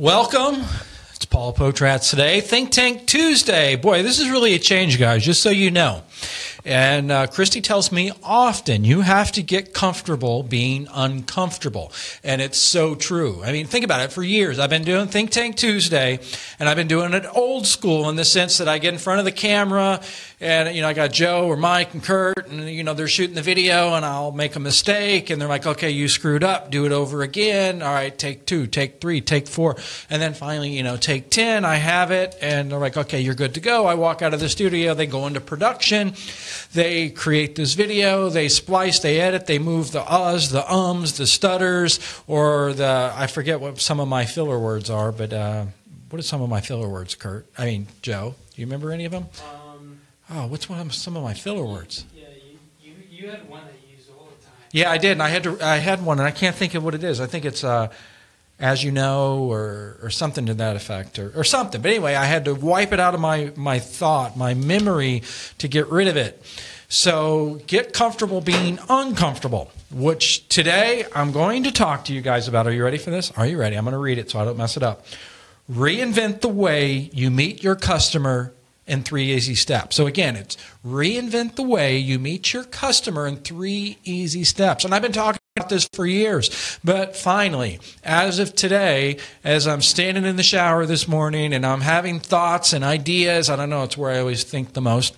Welcome. It's Paul Potratz today. Think Tank Tuesday. Boy, this is really a change, guys, just so you know. And Christy tells me often, you have to get comfortable being uncomfortable. And it's so true. I mean, think about it. For years, I've been doing Think Tank Tuesday, and I've been doing it old school in the sense that I get in front of the camera, and, I got Joe or Mike and Kurt, and, they're shooting the video, and I'll make a mistake, and they're like, okay, you screwed up. Do it over again. All right, take 2, take 3, take 4. And then finally, take 10. I have it, and they're like, okay, you're good to go. I walk out of the studio. They go into production. They create this video, they splice, they edit, they move the uhs, the ums, the stutters, or I forget what some of my filler words are, but what are some of my filler words, Kurt? Joe, do you remember any of them? What's some of my filler words? Yeah, you had one that you used all the time. Yeah, I did, and I had one, and I can't think of what it is. I think it's as you know, or something to that effect, or something. But anyway, I had to wipe it out of my thought, my memory, to get rid of it. So get comfortable being uncomfortable, which today I'm going to talk to you guys about. Are you ready for this? Are you ready? I'm going to read it so I don't mess it up. Reinvent the way you meet your customer in 3 easy steps. So again, it's reinvent the way you meet your customer in 3 easy steps. And I've been talking about this for years, but finally, as of today, as I'm standing in the shower this morning and I'm having thoughts and ideas, I don't know, it's where I always think the most.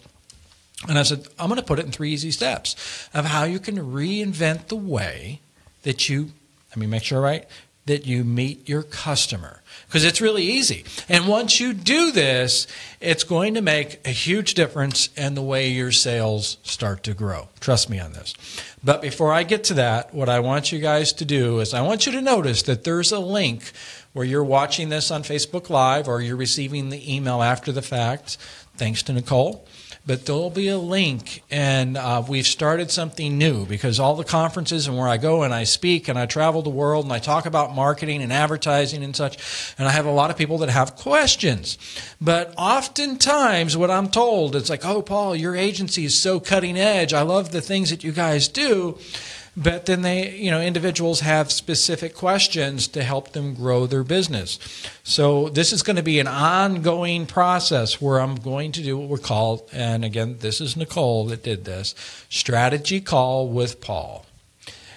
And I said, I'm going to put it in 3 easy steps of how you can reinvent the way that you, make sure, right, that you meet your customer. Because it's really easy. And once you do this, it's going to make a huge difference in the way your sales start to grow. Trust me on this. But before I get to that, what I want you guys to do is I want you to notice that there's a link where you're watching this on Facebook Live or you're receiving the email after the fact, thanks to Nicole. But there'll be a link, and we've started something new because all the conferences and where I go and I speak and I travel the world and I talk about marketing and advertising and such, and I have a lot of people that have questions. But oftentimes what I'm told, it's like, oh, Paul, your agency is so cutting edge. I love the things that you guys do. But then individuals have specific questions to help them grow their business. So this is going to be an ongoing process where I'm going to do what we're called, and again, this is Nicole that did this, strategy call with Paul.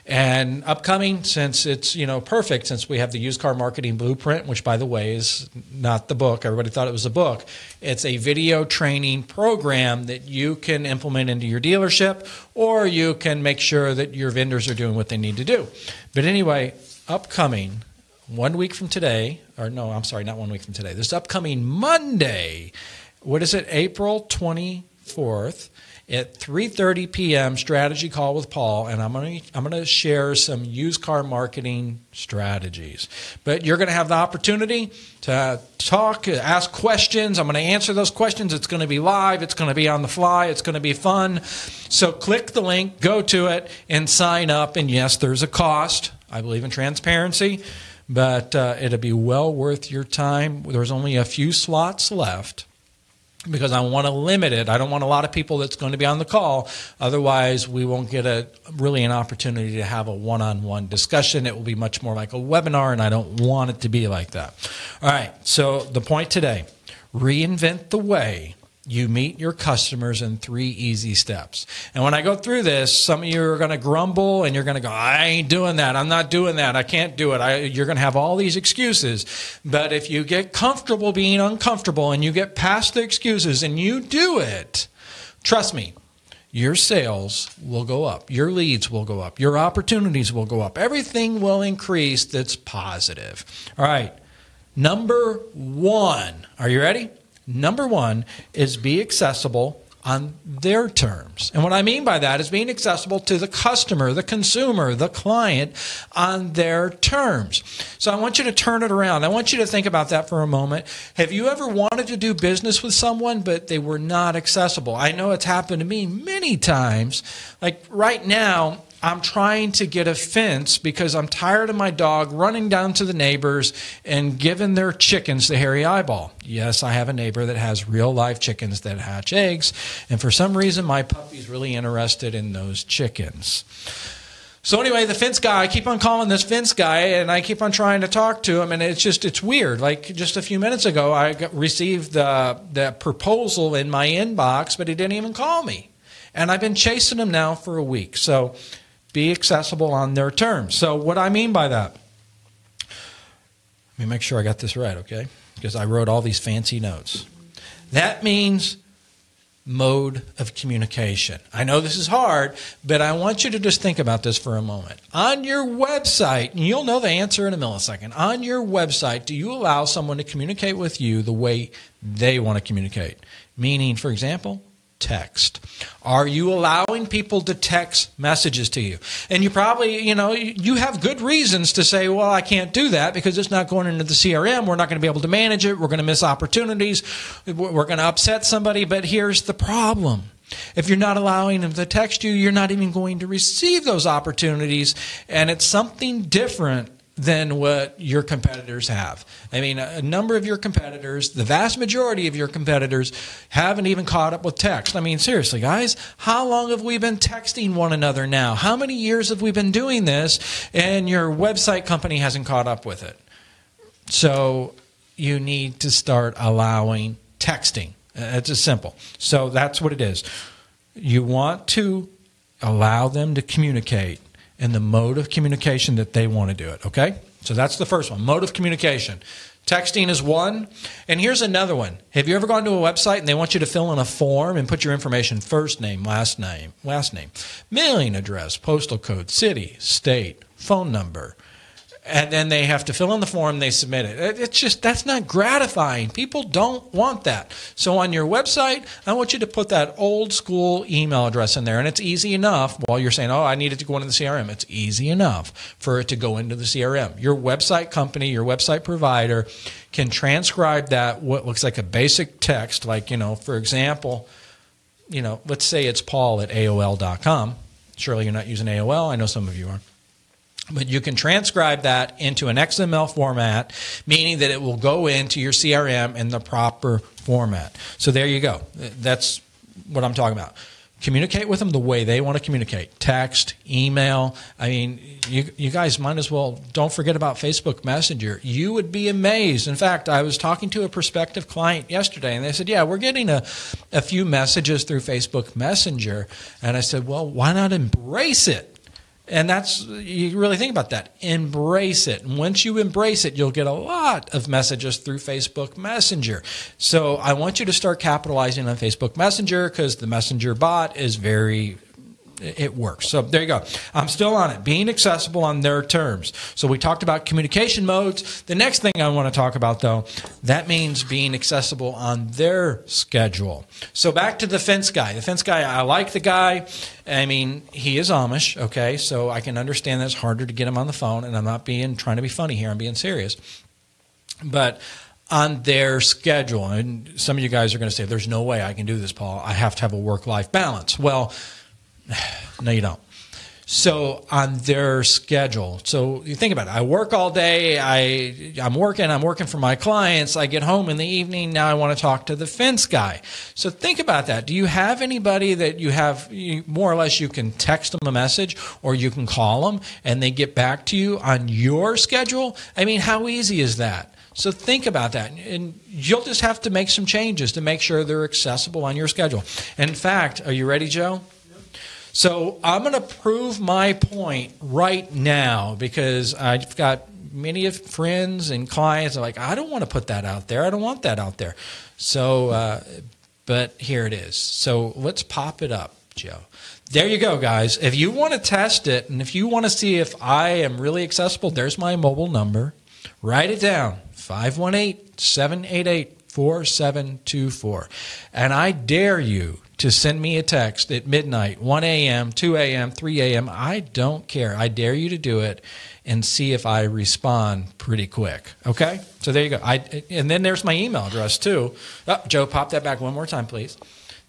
And upcoming, since it's, perfect, since we have the used car marketing blueprint, which by the way is not the book. Everybody thought it was a book. It's a video training program that you can implement into your dealership, or you can make sure that your vendors are doing what they need to do. But anyway, upcoming 1 week from today, or no, I'm sorry, not 1 week from today. This upcoming Monday, what is it, April 24th, at 3:30 p.m. strategy call with Paul, and I'm going to share some used car marketing strategies. But you're going to have the opportunity to talk, ask questions. I'm going to answer those questions. It's going to be live. It's going to be on the fly. It's going to be fun. So click the link, go to it, and sign up. And yes, there's a cost. I believe in transparency, but it'll be well worth your time. There's only a few slots left, because I want to limit it. I don't want a lot of people that's going to be on the call. Otherwise, we won't get an opportunity to have a one-on-one discussion. It will be much more like a webinar, and I don't want it to be like that. All right, so the point today, reinvent the way you meet your customers in 3 easy steps. And when I go through this, some of you are going to grumble and you're going to go, I ain't doing that. I'm not doing that. I can't do it. You're going to have all these excuses. But if you get comfortable being uncomfortable and you get past the excuses and you do it, trust me, your sales will go up. Your leads will go up. Your opportunities will go up. Everything will increase that's positive. All right. Number 1. Are you ready? Number 1 is be accessible on their terms. And what I mean by that is being accessible to the customer, the consumer, the client on their terms. So I want you to turn it around. I want you to think about that for a moment. Have you ever wanted to do business with someone, but they were not accessible? I know it's happened to me many times. Like right now, I'm trying to get a fence because I'm tired of my dog running down to the neighbors and giving their chickens the hairy eyeball. Yes, I have a neighbor that has real live chickens that hatch eggs, and for some reason my puppy's really interested in those chickens. So anyway, the fence guy, I keep on calling this fence guy, and I keep on trying to talk to him, and it's weird. Like just a few minutes ago, I received the proposal in my inbox, but he didn't even call me. And I've been chasing him now for a week. So be accessible on their terms. So what I mean by that, let me make sure I got this right, okay? Because I wrote all these fancy notes. That means mode of communication. I know this is hard, but I want you to just think about this for a moment. On your website, and you'll know the answer in a millisecond, on your website, do you allow someone to communicate with you the way they want to communicate? Meaning, for example, text. Are you allowing people to text messages to you? And you probably, you have good reasons to say, well, I can't do that because it's not going into the CRM. We're not going to be able to manage it. We're going to miss opportunities. We're going to upset somebody. But here's the problem. If you're not allowing them to text you, you're not even going to receive those opportunities. And it's something different than what your competitors have. I mean, a number of your competitors, the vast majority of your competitors, haven't even caught up with text. I mean, seriously, guys, how long have we been texting one another now? How many years have we been doing this, and your website company hasn't caught up with it? So you need to start allowing texting. It's as simple. So that's what it is. You want to allow them to communicate in the mode of communication that they want to do it, okay? So that's the first one, mode of communication. Texting is one. And here's another one. Have you ever gone to a website and they want you to fill in a form and put your information, first name, last name, mailing address, postal code, city, state, phone number, and then they have to fill in the form, they submit it. It's just, that's not gratifying. People don't want that. So on your website, I want you to put that old school email address in there. And it's easy enough while you're saying, oh, I need it to go into the CRM. It's easy enough for it to go into the CRM. Your website company, your website provider can transcribe that, what looks like a basic text, like, for example, let's say it's Paul at AOL.com. Surely you're not using AOL. I know some of you are. But you can transcribe that into an XML format, meaning that it will go into your CRM in the proper format. So there you go. That's what I'm talking about. Communicate with them the way they want to communicate. Text, email. I mean, you guys might as well, don't forget about Facebook Messenger. You would be amazed. In fact, I was talking to a prospective client yesterday, and they said, yeah, we're getting a few messages through Facebook Messenger. And I said, well, why not embrace it? And that's, you really think about that. Embrace it. And once you embrace it, you'll get a lot of messages through Facebook Messenger. So I want you to start capitalizing on Facebook Messenger because the Messenger bot is it works. So there you go. I'm still on it. Being accessible on their terms. So we talked about communication modes. The next thing I want to talk about, though, that means being accessible on their schedule. So back to the fence guy. The fence guy, I like the guy. I mean, he is Amish, okay? So I can understand that it's harder to get him on the phone, and I'm not trying to be funny here. I'm being serious. But on their schedule, and some of you guys are going to say, there's no way I can do this, Paul. I have to have a work-life balance. Well, no, you don't. So on their schedule. So you think about it. I work all day. I'm working for my clients. I get home in the evening. Now I want to talk to the fence guy. So think about that. Do you have anybody that more or less you can text them a message or you can call them and they get back to you on your schedule? I mean, how easy is that? So think about that, and you'll just have to make some changes to make sure they're accessible on your schedule. In fact, are you ready, Joe? So I'm going to prove my point right now because I've got many friends and clients are like, I don't want to put that out there. I don't want that out there. So, but here it is. So let's pop it up, Joe. There you go, guys. If you want to test it and if you want to see if I am really accessible, there's my mobile number. Write it down, 518-788-4724. And I dare you to send me a text at midnight, 1 a.m., 2 a.m., 3 a.m. I don't care. I dare you to do it and see if I respond pretty quick. Okay? So there you go. And then there's my email address too. Oh, Joe, pop that back one more time, please.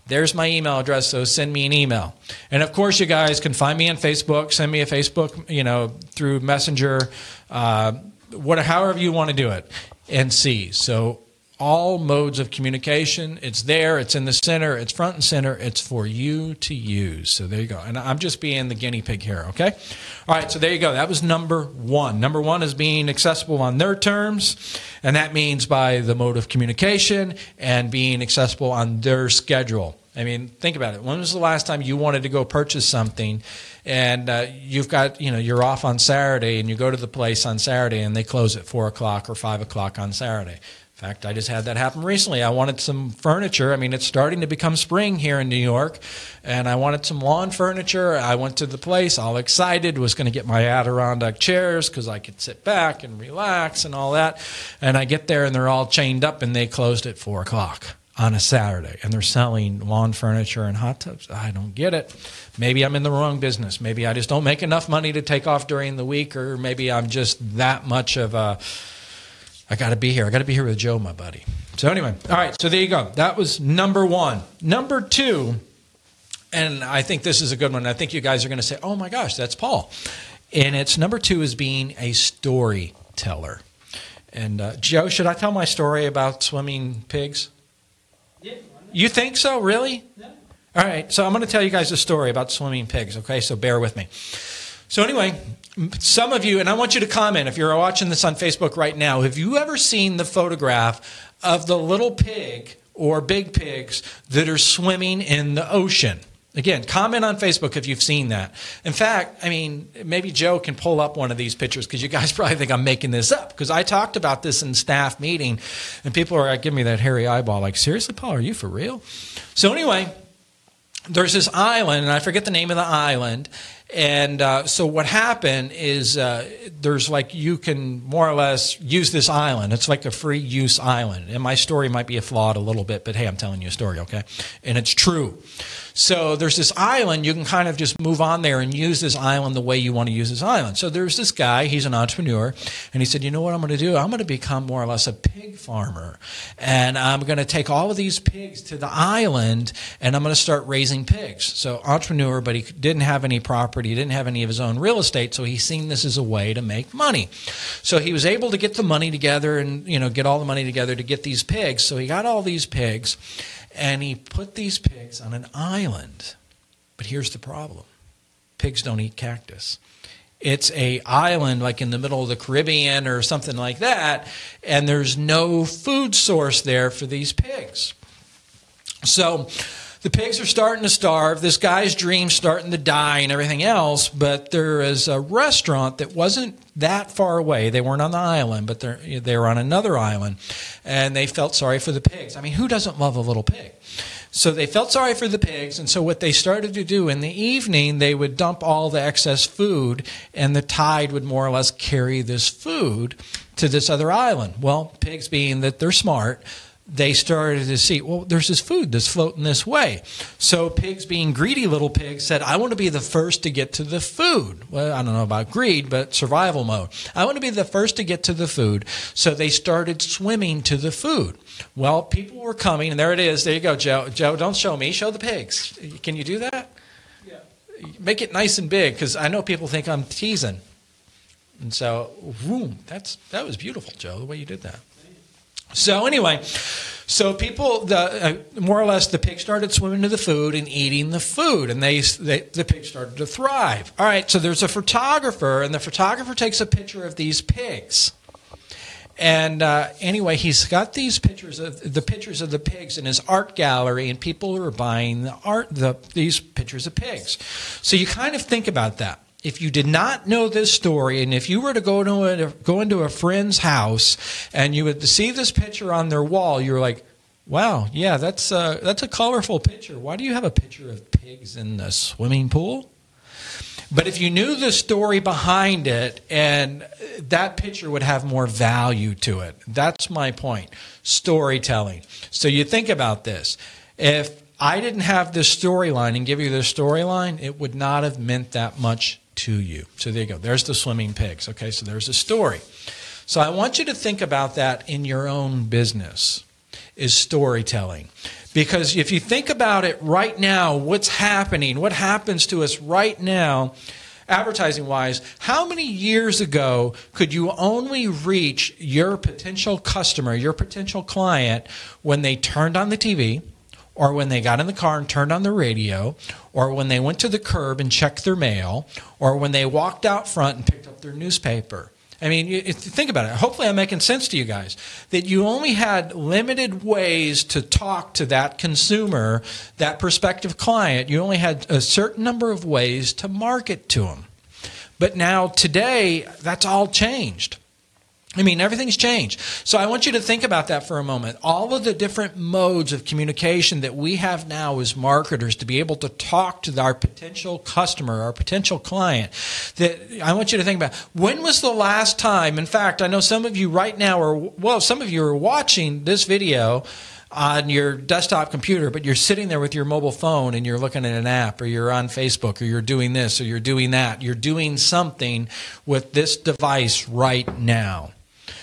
There's my email address, so send me an email. And of course, you guys can find me on Facebook. Send me a Facebook, through Messenger, however you want to do it, and see. So all modes of communication. It's there. It's in the center. It's front and center. It's for you to use. So there you go. And I'm just being the guinea pig here, okay? All right, so there you go. That was number one. Number one is being accessible on their terms, and that means by the mode of communication and being accessible on their schedule. I mean, think about it. When was the last time you wanted to go purchase something and you've got, you're off on Saturday and you go to the place on Saturday and they close at 4 o'clock or 5 o'clock on Saturday? In fact, I just had that happen recently. I wanted some furniture. I mean, it's starting to become spring here in New York, and I wanted some lawn furniture. I went to the place all excited, was going to get my Adirondack chairs because I could sit back and relax and all that. And I get there, and they're all chained up, and they closed at 4 o'clock on a Saturday, and they're selling lawn furniture and hot tubs. I don't get it. Maybe I'm in the wrong business. Maybe I just don't make enough money to take off during the week, or maybe I'm just that much of a... I got to be here. I got to be here with Joe, my buddy. So anyway, all right, so there you go. That was number one. Number two, and I think this is a good one. I think you guys are going to say, oh, my gosh, that's Paul. And it's number two is being a storyteller. And Joe, should I tell my story about swimming pigs? Yeah. You think so? Really? No. All right, so I'm going to tell you guys a story about swimming pigs, okay? So bear with me. So anyway, some of you, and I want you to comment if you're watching this on Facebook right now, have you ever seen the photograph of the little pig or big pigs that are swimming in the ocean? Again, comment on Facebook if you've seen that. In fact, I mean, maybe Joe can pull up one of these pictures because you guys probably think I'm making this up because I talked about this in staff meeting and people are giving me that hairy eyeball like, seriously, Paul, are you for real? So anyway, there's this island, and I forget the name of the island. And so what happened is there's like you can more or less use this island. It's like a free use island. And my story might be flawed a little bit, but hey, I'm telling you a story, okay? And it's true. So there's this island. You can kind of just move on there and use this island the way you want to use this island. So there's this guy. He's an entrepreneur. And he said, you know what I'm going to do? I'm going to become more or less a pig farmer. And I'm going to take all of these pigs to the island, and I'm going to start raising pigs. So entrepreneur, but he didn't have any property. He didn't have any of his own real estate. So he's seen this as a way to make money. So he was able to get the money together and, get all the money together to get these pigs. So he got all these pigs. And he put these pigs on an island. But here's the problem. Pigs don't eat cactus. It's an island like in the middle of the Caribbean or something like that, and there's no food source there for these pigs. So the pigs are starting to starve. This guy's dream's starting to die and everything else, but there is a restaurant that wasn't that far away. They weren't on the island, but they were on another island, and they felt sorry for the pigs. I mean, who doesn't love a little pig? So they felt sorry for the pigs, and so what they started to do in the evening, they would dump all the excess food, and the tide would more or less carry this food to this other island. Well, pigs being that they're smart, they started to see, well, there's this food that's floating this way. So pigs, being greedy little pigs, said, I want to be the first to get to the food. Well, I don't know about greed, but survival mode. I want to be the first to get to the food. So they started swimming to the food. Well, people were coming, and there it is. There you go, Joe. Joe, don't show me. Show the pigs. Can you do that? Yeah. Make it nice and big, because I know people think I'm teasing. And so, boom, that was beautiful, Joe, the way you did that. So anyway, so people, more or less, the pigs started swimming to the food and eating the food, and the pigs started to thrive. All right, so there's a photographer, and the photographer takes a picture of these pigs. And anyway, he's got these pictures of the pigs in his art gallery, and people are buying these pictures of pigs. So you kind of think about that. If you did not know this story, and if you were to go into a friend's house and you would see this picture on their wall, you're like, wow, yeah, that's a colorful picture. Why do you have a picture of pigs in the swimming pool? But if you knew the story behind it, and that picture would have more value to it. That's my point. Storytelling. So you think about this. If I didn't have this storyline and give you this storyline, it would not have meant that much to you. So there you go. There's the swimming pigs. Okay, so there's a story. So I want you to think about that in your own business, is storytelling. Because if you think about it right now, what's happening, what happens to us right now, advertising wise, how many years ago could you only reach your potential customer, your potential client, when they turned on the TV, or when they got in the car and turned on the radio, or when they went to the curb and checked their mail, or when they walked out front and picked up their newspaper? I mean, think about it. Hopefully I'm making sense to you guys, that you only had limited ways to talk to that consumer, that prospective client. You only had a certain number of ways to market to them. But now today, that's all changed. I mean, everything's changed. So I want you to think about that for a moment. All of the different modes of communication that we have now as marketers to be able to talk to our potential customer, our potential client, that I want you to think about, when was the last time, in fact, I know some of you right now some of you are watching this video on your desktop computer, but you're sitting there with your mobile phone and you're looking at an app, or you're on Facebook, or you're doing this, or you're doing that. You're doing something with this device right now.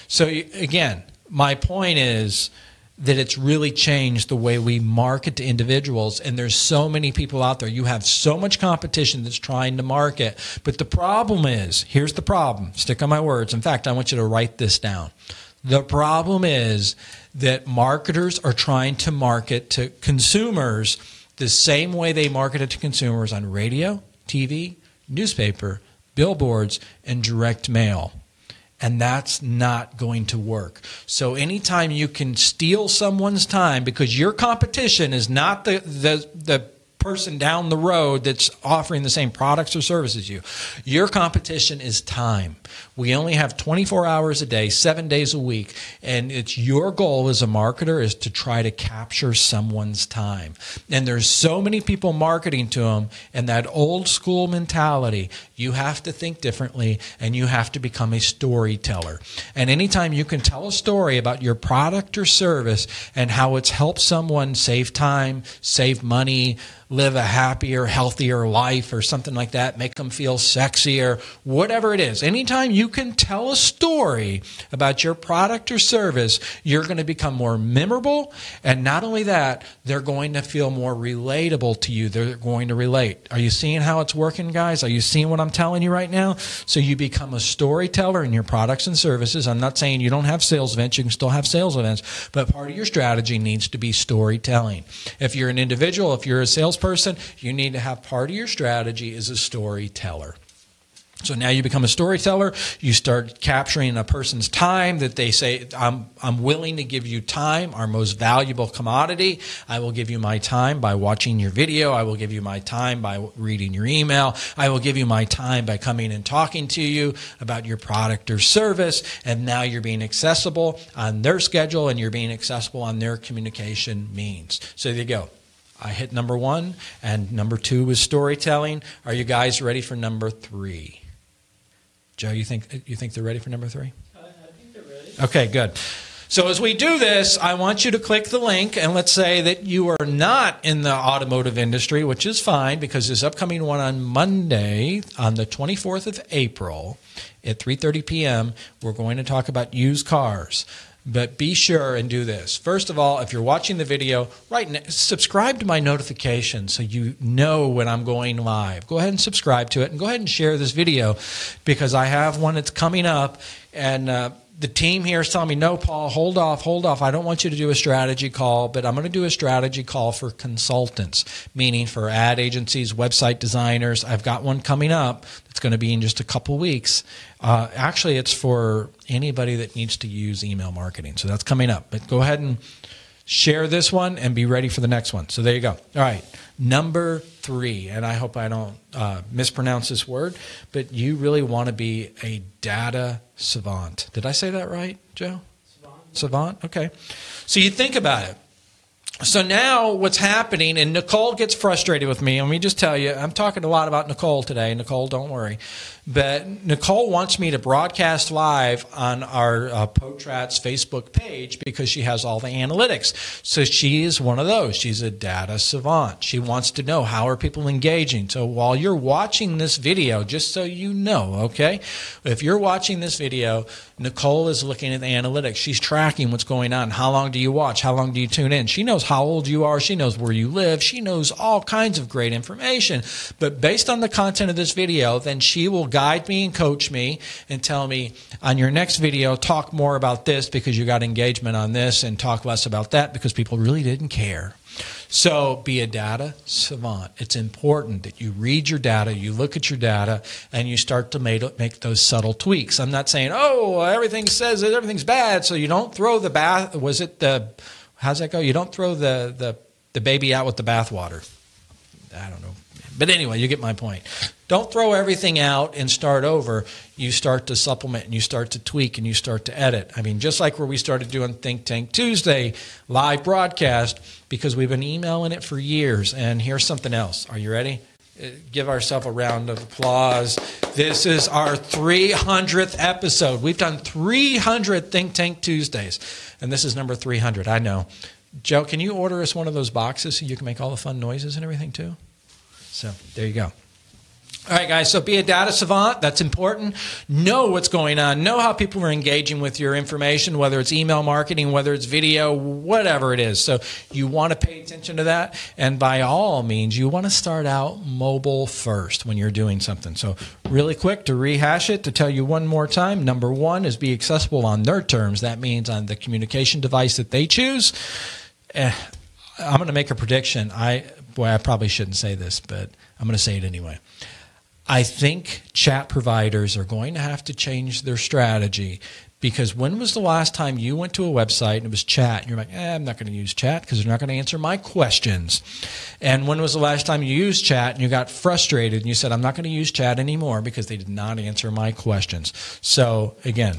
So again, my point is that it's really changed the way we market to individuals, and there's so many people out there. You have so much competition that's trying to market. But the problem is, here's the problem. Stick on my words. In fact, I want you to write this down. The problem is that marketers are trying to market to consumers the same way they marketed to consumers on radio, TV, newspaper, billboards, and direct mail. And that's not going to work. So anytime you can steal someone's time, because your competition is not the person down the road that's offering the same products or services you. Your competition is time. We only have 24 hours a day, 7 days a week, and it's your goal as a marketer is to try to capture someone's time. And there's so many people marketing to them, and that old school mentality, you have to think differently, and you have to become a storyteller. And anytime you can tell a story about your product or service and how it's helped someone save time, save money, live a happier, healthier life, or something like that, make them feel sexier, whatever it is. Anytime you can tell a story about your product or service, you're going to become more memorable. And not only that, they're going to feel more relatable to you. They're going to relate. Are you seeing how it's working, guys? Are you seeing what I'm telling you right now? So you become a storyteller in your products and services. I'm not saying you don't have sales events. You can still have sales events. But part of your strategy needs to be storytelling. If you're an individual, if you're a salesperson, you need to have part of your strategy is a storyteller. So now you become a storyteller. You start capturing a person's time that they say, I'm willing to give you time, our most valuable commodity. I will give you my time by watching your video. I will give you my time by reading your email. I will give you my time by coming and talking to you about your product or service. And now you're being accessible on their schedule, and you're being accessible on their communication means. So there you go. I hit number 1, and number 2 was storytelling. Are you guys ready for number 3? Joe, you think they're ready for number 3? I think they're ready. Okay, good. So as we do this, I want you to click the link, and let's say that you are not in the automotive industry, which is fine, because this upcoming one on Monday, on the 24th of April at 3:30 p.m., we're going to talk about used cars. But be sure and do this. First of all, if you're watching the video, subscribe to my notifications so you know when I'm going live. Go ahead and subscribe to it, and go ahead and share this video, because I have one that's coming up, and the team here is telling me, no, Paul, hold off. I don't want you to do a strategy call, but I'm going to do a strategy call for consultants, meaning for ad agencies, website designers. I've got one coming up. It's going to be in just a couple weeks. Actually, it's for anybody that needs to use email marketing. So that's coming up. But go ahead and share this one and be ready for the next one. So there you go. All right. Number 3, and I hope I don't mispronounce this word, but you really want to be a data savant. Did I say that right, Joe? Savant? Okay. So you think about it. So now what's happening, and Nicole gets frustrated with me. Let me just tell you, I'm talking a lot about Nicole today. Nicole, don't worry. But Nicole wants me to broadcast live on our Potrat's Facebook page because she has all the analytics. So she is one of those. She's a data savant. She wants to know, how are people engaging? So while you're watching this video, just so you know, okay, if you're watching this video, Nicole is looking at the analytics. She's tracking what's going on. How long do you watch? How long do you tune in? She knows how old you are. She knows where you live. She knows all kinds of great information. But based on the content of this video, then she will guide me and coach me and tell me, on your next video, talk more about this because you got engagement on this, and talk less about that because people really didn't care. So be a data savant. It's important that you read your data, you look at your data, and you start to make those subtle tweaks. I'm not saying, oh, everything says that everything's bad, so you don't throw the bath. Was it the, how's that go? You don't throw the baby out with the bathwater. I don't know. But anyway, you get my point. Don't throw everything out and start over. You start to supplement, and you start to tweak, and you start to edit. I mean, just like where we started doing Think Tank Tuesday live broadcast, because we've been emailing it for years. And here's something else. Are you ready? Give ourselves a round of applause. This is our 300th episode. We've done 300 Think Tank Tuesdays, and this is number 300. I know. Joe, can you order us one of those boxes so you can make all the fun noises and everything too? So there you go. All right, guys, so be a data savant. That's important. Know what's going on. Know how people are engaging with your information, whether it's email marketing, whether it's video, whatever it is. So you want to pay attention to that. And by all means, you want to start out mobile first when you're doing something. So really quick to rehash it, to tell you one more time, number one is be accessible on their terms. That means on the communication device that they choose. I'm going to make a prediction. I probably shouldn't say this, but I'm going to say it anyway. I think chat providers are going to have to change their strategy, because when was the last time you went to a website and it was chat and you're like, I'm not going to use chat because they're not going to answer my questions? And when was the last time you used chat and you got frustrated and you said, I'm not going to use chat anymore because they did not answer my questions? So again,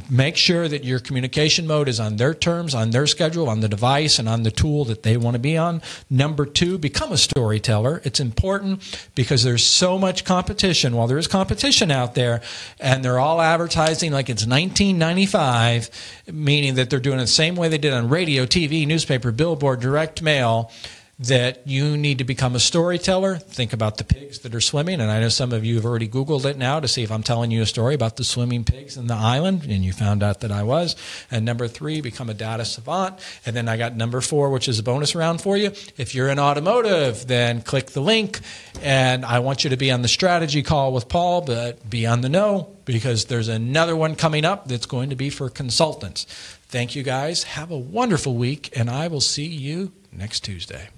make sure that your communication mode is on their terms, on their schedule, on the device, and on the tool that they want to be on. Number two, become a storyteller. It's important because there's so much competition. While there is competition out there, and they're all advertising like it's 1995, meaning that they're doing it the same way they did on radio, TV, newspaper, billboard, direct mail, that you need to become a storyteller. Think about the pigs that are swimming, and I know some of you have already Googled it now to see if I'm telling you a story about the swimming pigs in the island, and you found out that I was. And number three, become a data savant. And then I got number four, which is a bonus round for you. If you're in automotive, then click the link, and I want you to be on the strategy call with Paul, but be on the know, because there's another one coming up that's going to be for consultants. Thank you, guys. Have a wonderful week, and I will see you next Tuesday.